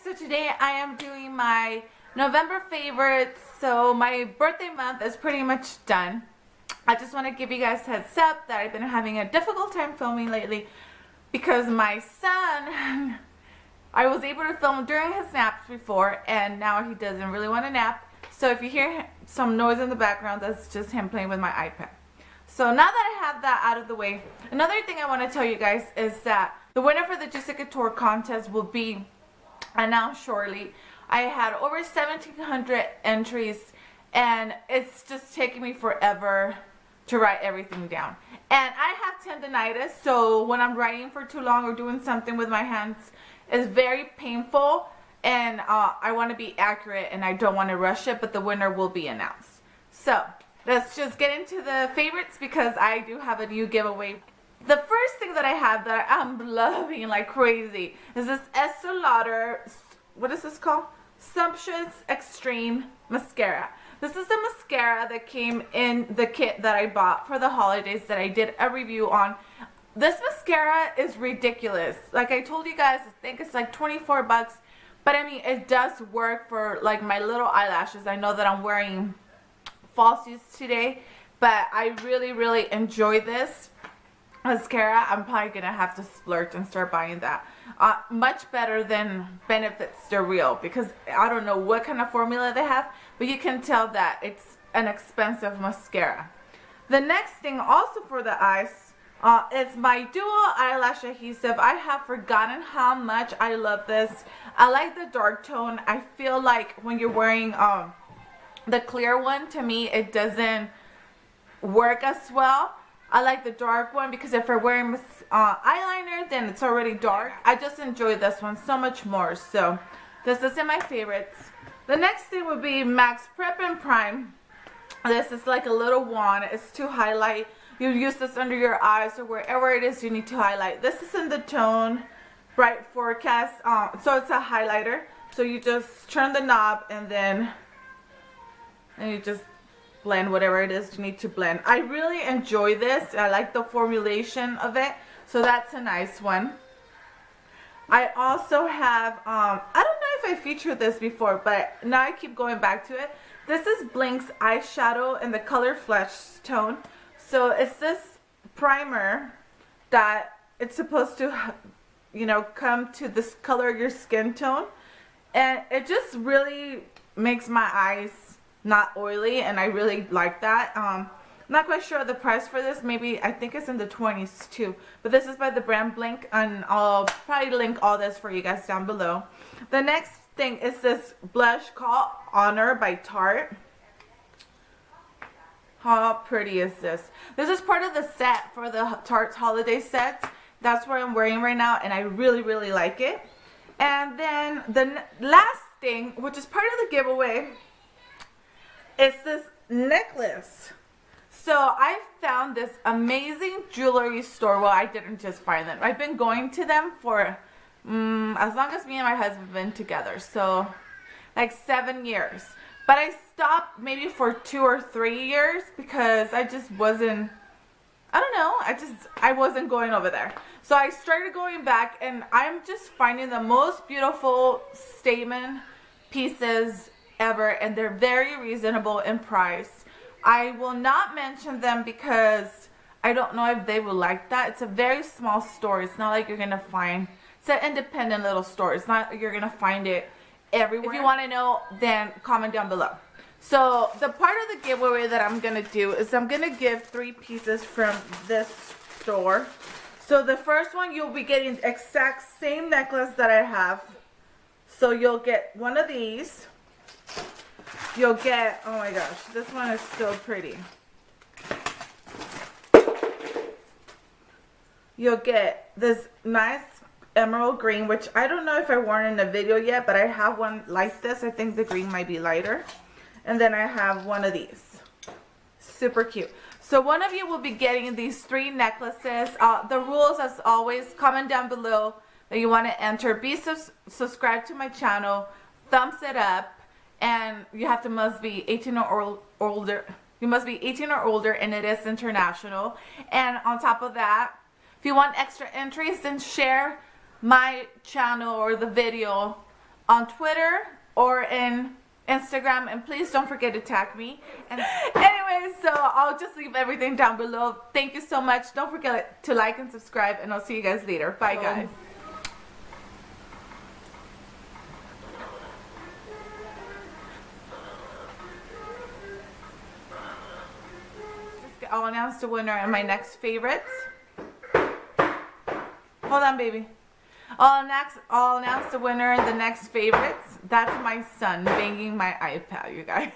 so today I am doing my November favorites. So my birthday month is pretty much done. I just want to give you guys a heads up that I've been having a difficult time filming lately because my son, I was able to film during his naps before and now he doesn't really want to nap. So if you hear some noise in the background, that's just him playing with my iPad. So now that I have that out of the way, another thing I want to tell you guys is that the winner for the Juicy Couture contest will be announced shortly. I had over 1,700 entries and it's just taking me forever to write everything down. And I have tendonitis, so when I'm writing for too long or doing something with my hands, it's very painful and I want to be accurate and I don't want to rush it, but the winner will be announced. So let's just get into the favorites because I do have a new giveaway. The first thing that I have that I'm loving like crazy is this Estee Lauder, what is this called? Sumptuous Extreme Mascara. This is the mascara that came in the kit that I bought for the holidays that I did a review on. This mascara is ridiculous. Like I told you guys, I think it's like 24 bucks. But I mean, it does work for like my little eyelashes. I know that I'm wearing falsies today, but I really enjoy this mascara. I'm probably gonna have to splurge and start buying that. Much better than Benefit's The Real because I don't know what kind of formula they have, but you can tell that it's an expensive mascara. The next thing also for the eyes is my dual eyelash adhesive. I have forgotten how much I love this. I like the dark tone. I feel like when you're wearing the clear one, to me it doesn't work as well. I like the dark one because if you're wearing eyeliner, then it's already dark. I just enjoy this one so much more. So this is in my favorites. The next thing would be MAC Prep and Prime. This is like a little wand. It's to highlight. You use this under your eyes or wherever it is you need to highlight. This is in the tone Bright Forecast. So it's a highlighter. So you just turn the knob and then you just blend whatever it is you need to blend. I really enjoy this. I like the formulation of it. So that's a nice one. I also have, I don't know if I featured this before, but now I keep going back to it. This is Blink's eyeshadow in the color Flesh tone. So it's this primer that it's supposed to, you know, come to this color of your skin tone. And it just really makes my eyes not oily, and I really like that. I'm not quite sure the price for this. Maybe I think it's in the 20s too, but this is by the brand Blink, and I'll probably link all this for you guys down below. The next thing is this blush called Honor by Tarte. How pretty is this? This is part of the set for the Tarte's holiday set. That's what I'm wearing right now, and I really like it. And then the last thing, which is part of the giveaway, is this necklace. So I found this amazing jewelry store. Well, I didn't just find them. I've been going to them for as long as me and my husband have been together. So like 7 years. But I stopped maybe for 2 or 3 years because I just wasn't, I don't know, I wasn't going over there. So I started going back and I'm just finding the most beautiful statement pieces ever, and they're very reasonable in price. I will not mention them because I don't know if they will like that. It's a very small store. It's not like you're gonna find, it's an independent little store. It's not like you're gonna find it everywhere. If you want to know, then comment down below. So the part of the giveaway that I'm gonna do is I'm gonna give 3 pieces from this store. So the first one, you'll be getting the exact same necklace that I have. So you'll get one of these. You'll get, oh my gosh, this one is so pretty. You'll get this nice emerald green, which I don't know if I worn in a video yet, but I have one like this. I think the green might be lighter. And then I have one of these. Super cute. So one of you will be getting these 3 necklaces. The rules, as always, comment down below that you want to enter. Be subscribed to my channel. Thumbs it up. And you must be 18 or older. You must be 18 or older, and it is international. And on top of that, if you want extra entries, then share my channel or the video on Twitter or in Instagram, and please don't forget to tag me. And anyway, so I'll just leave everything down below. Thank you so much. Don't forget to like and subscribe, and I'll see you guys later. Bye, guys. I'll announce the winner in my next favorites. Hold on, baby. I'll announce the winner in the next favorites. That's my son banging my iPad, you guys.